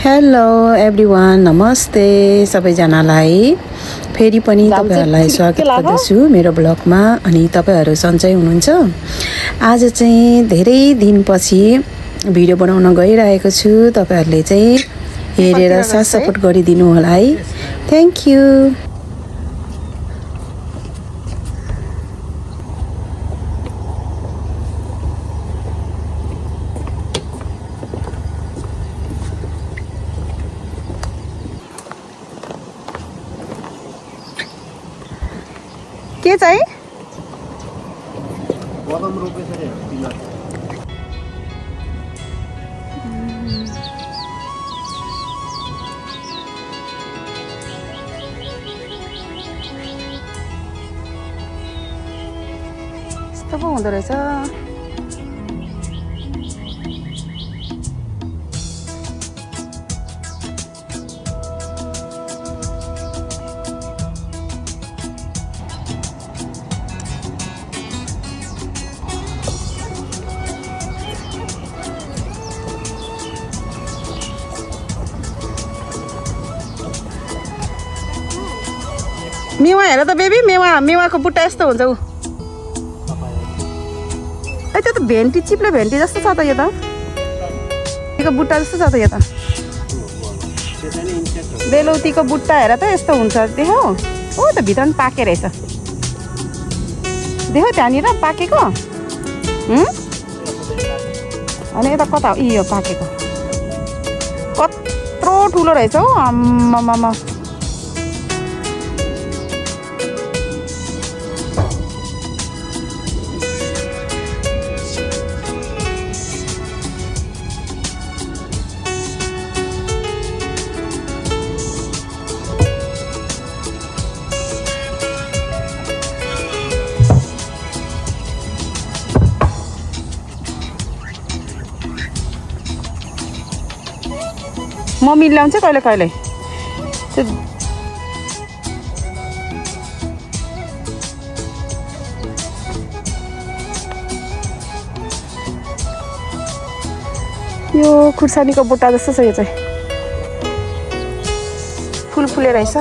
Hello everyone, नमस्ते सबैजनालाई। फेरि पनि तपाईहरुलाई स्वागत गर्दछु मेरो ब्लगमा। अनि तपाईहरु सन्चै हुनुहुन्छ? आज चाहिँ धेरै दिनपछि भिडियो बनाउन गइरहेको छु। तपाईहरुले चाहिँ हेरेर साथ सपोर्ट गरिदिनु होला है। Thank you. के चाहिँ बदाम रोपेछ रे पिलर यस्तो पो हुँदो रहेछ। मेवा हेर त बेबी, मेवाको बुट्टा यस्तो हुन्छ। ऊ त्यो त भेन्टी, चिप्ले भेन्टी जस्तो छ त। यो त यो बुट्टा जस्तो छ त। यो त बेलौतीको बुट्टा हेर त यस्तो हुन्छ। देख्यौ? ओ त भित्र पनि पाके रहेछ। देख्यौ त्यहाँनिर पाकेको? अनि यता कता हो? यो पाकेको कत्रो ठुलो रहेछ हौ। आम्मामा। मम्मी ल्याउँछ कहिले कहिले। यो खुर्सानीको बुट्टा जस्तो छ। यो चाहिँ फुल फुलेर रहेछ।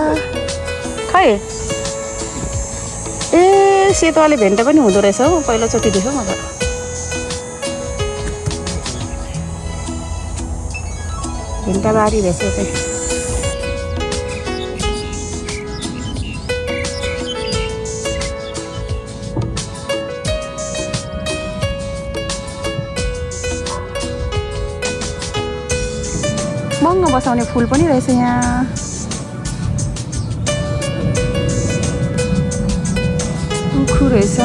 खै ए सेतोवाले भेन्टा पनि हुँदो रहेछ हौ। पहिलोचोटि देख्यौ म त। भेन्टाबारी रहेछ यो चाहिँ। महँगो बसाउने फुल पनि रहेछ यहाँ। उखु रहेछ।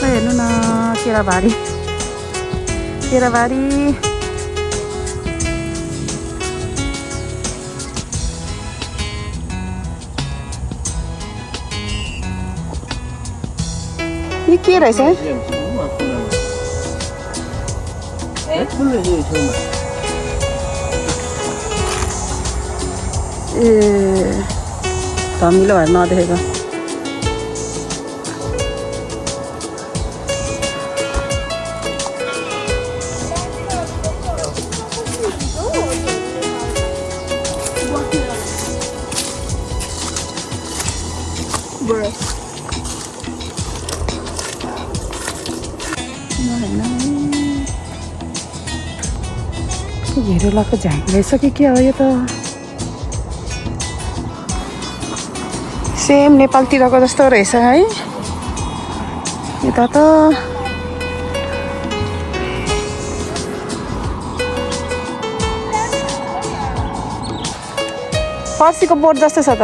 हेर्नु न केराबारी। यो के रहेछ? ए धमिलो भएर नदेखेको। घेरुलाको झाङ रहेछ कि के हो यो त? सेम नेपालतिरको जस्तो रहेछ है। यता त फर्सीको बोट जस्तो छ त।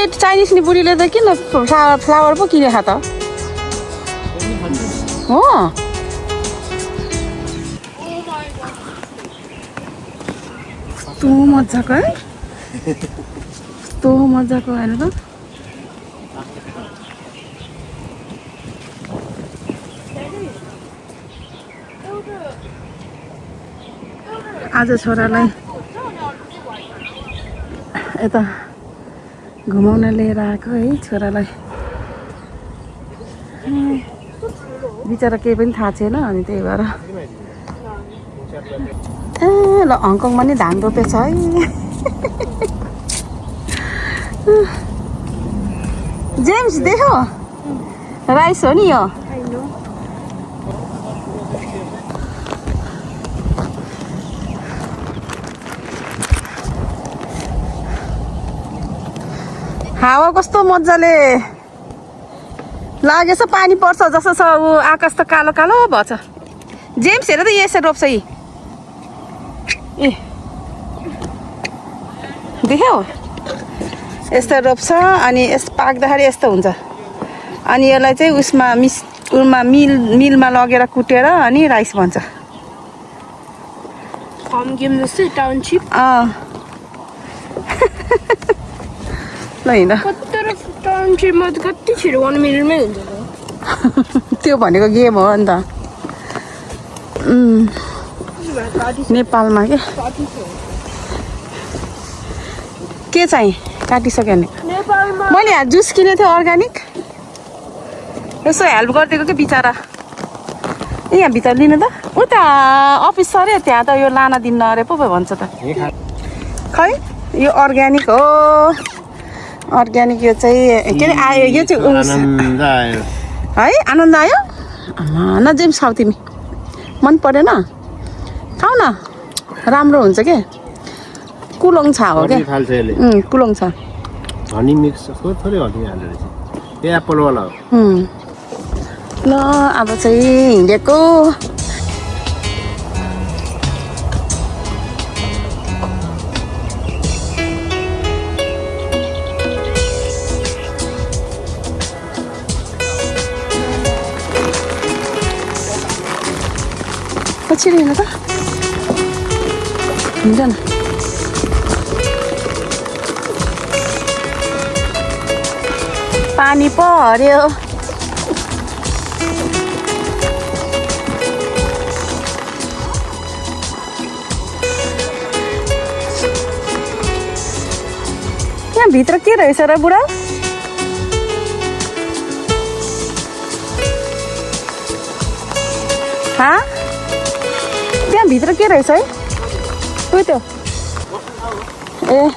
चाइनिज नि बुढीले त किन फ्लावर पो किनेछ त हो कस्तो मजाको है कस्तो मजाको होइन त आज छोरालाई यता घुमाउन लिएर आएको है छोरालाई बिचरा केही पनि थाहा छैन अनि त्यही भएर ए ल हङकङमा नि धान रोपेछ है जेम्स देख्यो राइस हो नि यो हावा कस्तो मजाले लागेछ पानी पर्छ जस्तो छ ऊ आकाश त कालो कालो भएछ जेम्स हेर त यसरी रोप्छ यी ए देख्यौ यस्तो रोप्छ अनि यस्तो पाक्दाखेरि यस्तो हुन्छ अनि यसलाई चाहिँ उसमा मिलमा लगेर कुटेर अनि राइस भन्छ टाउनशिप ल हिँड टाउनशिपमा त कति छिटो 1 मिनटमै हुन्छ त्यो भनेको गेम हो नि त नेपालमा के चाहिँ काटिसक्यो भने मैले यहाँ जुस किनेको थिएँ अर्ग्यानिक यसो हेल्प गरिदिएको कि बिचरा यहाँ भित्र लिनु त उता अफिस सर्यो त्यहाँ त यो लान दिन्न अरे पो भन्छ त खै यो अर्ग्यानिक हो अर्ग्यानिक यो चाहिँ के अरे आयो यो चाहिँ है आनन्द आयो न जेम्स खाऊ तिमी मन परेन खाऊ न राम्रो हुन्छ के कुलोङ छा हो क्या कुलोङ छ हनी मिक्स थोरै हनी हालेर चाहिँ ए एप्पल वाला ल अब चाहिँ हिँडेको पछि हिँड्नु त हिँड्छ न पानी पर्यो यहाँ भित्र के रहेछ र बुढा त्यहाँ भित्र के रहेछ है उयो त्यो ए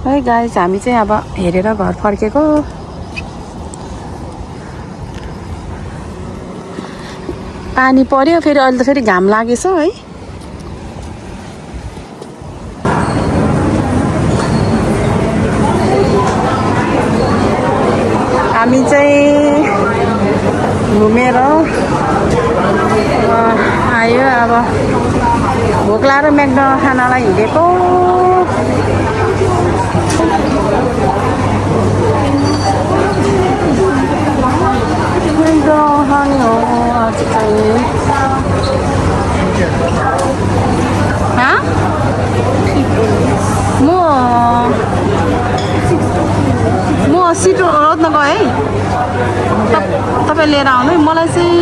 है गाइस हामी चाहिँ अब हेरेर घर फर्केको पानी पर्यो फेरि अहिले त फेरि घाम लागेछ है हामी चाहिँ घुमेर आयो अब भोक लाएर म्याकडोनल्ड खानालाई हिँडेको खाने हो आज चाहिँ म सिट रोज्न गएँ है तपाईँ लिएर आउनु है मलाई चाहिँ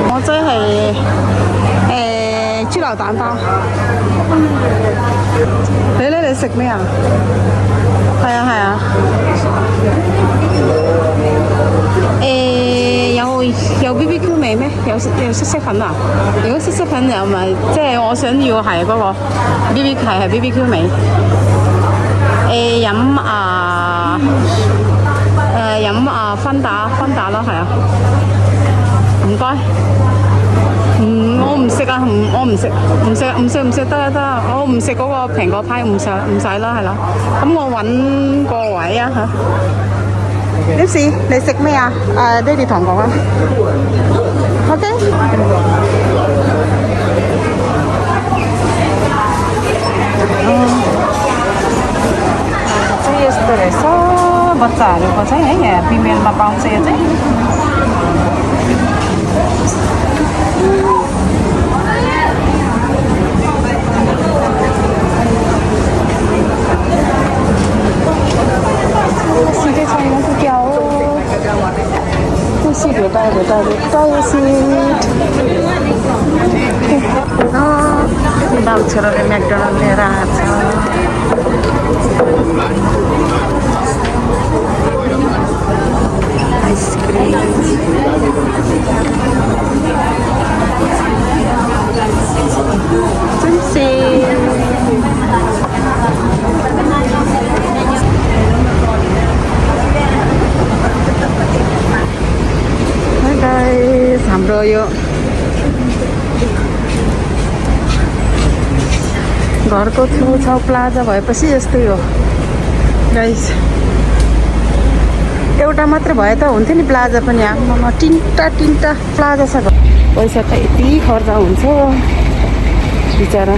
म चाहिँ吃老蛋糕，你食咩啊？係啊係啊。有 BBQ 味咩？有色色粉啊？如果色色粉又咪即係我想要係嗰個 BBQ 係 BBQ 味。飲芬達咯，係啊。唔該。我唔識啊，我唔識，唔識得，我唔食嗰個蘋果派，唔使啦，係啦。咁我揾個位啊嚇。Lipsy，你食咩啊？爹哋同講啊。OK。चाहिँ यस्तो रहेछ बच्चाहरूको चाहिँ है यहाँ फिमेलमा पाउँछ यो चाहिँ सिटै छैन कि क्या हो त्यो सिट भेटा यो सिट बाबु छोराले म्याकडोनल्ड लिएर आएको छ आइसक्रिम हाम्रो यो घरको छेउछाउ प्लाजा भएपछि यस्तै हो गाइस एउटा मात्रै भए त हुन्थ्यो नि प्लाजा पनि आमामा तिनवटा प्लाजा छ पैसा त यति खर्च हुन्छ बिचरा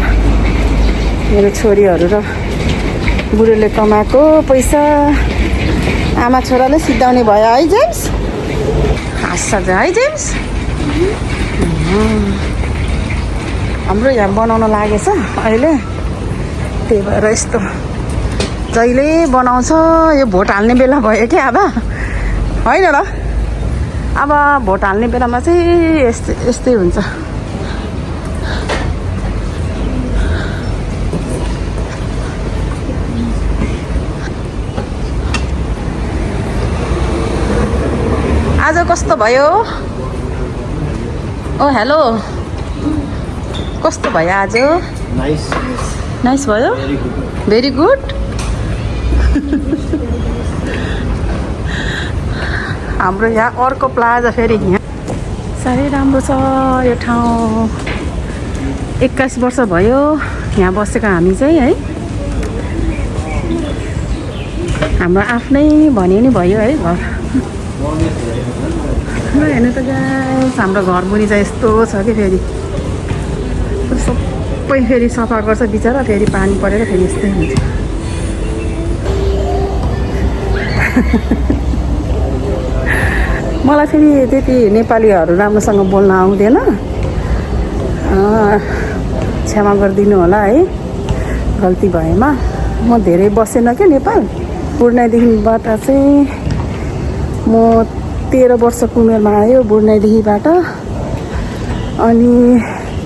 मेरो छोरीहरू र बुढोले कमाएको पैसा आमा छोराले सिद्धाउने भयो है जेम्स हाँस्छ है जेम्स हाम्रो यहाँ बनाउन लागेछ अहिले त्यही भएर यस्तो जहिले बनाउँछ यो भोट हाल्ने बेला भयो कि अब होइन र अब भोट हाल्ने बेलामा चाहिँ यस्तै हुन्छ आज कस्तो भयो ओ हेलो कस्तो भयो आज नाइस भयो भेरी गुड हाम्रो यहाँ अर्को प्लाजा फेरि यहाँ साह्रै राम्रो छ यो ठाउँ 21 वर्ष भयो यहाँ बसेको हामी चाहिँ है हाम्रो आफ्नै भने नि भयो है घर हेर्नु त गाइस हाम्रो घर मुनि चाहिँ यस्तो छ कि फेरि सबै फेरि सफा गर्छ बिचरा फेरि पानी परेर फेरि यस्तै हुन्छ मलाई फेरि त्यति नेपालीहरू राम्रोसँग बोल्न आउँदैन क्षमा गरिदिनु होला है गल्ती भएमा म धेरै बसेन क्या नेपाल बुढ्नादेखिबाट चाहिँ म 13 वर्षको उमेरमा आयो बुढ्नादेखिबाट अनि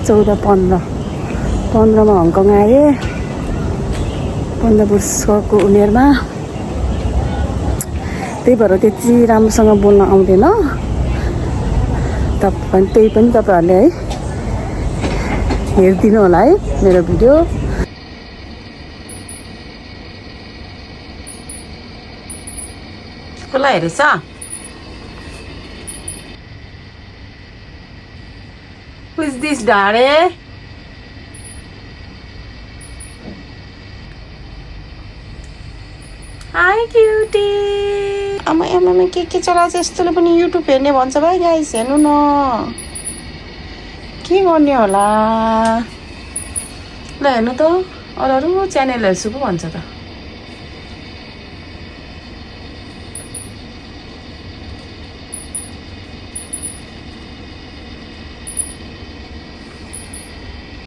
14-15मा हङकङ आएँ 15 वर्षको उमेरमा त्यही भएर त्यति राम्रोसँग बोल्न आउँदैन त्यही पनि तपाईँहरूले है हेरिदिनु होला है मेरो भिडियो कसलाई हेरेछ Who is this, Daddy? Hi, cutie. आमा के चलाएको यस्तोले पनि युट्युब हेर्ने भन्छ भाइ गाइस हेर्नु न के गर्ने होला ल हेर्नु त अरू च्यानल हेर्छु पो भन्छ त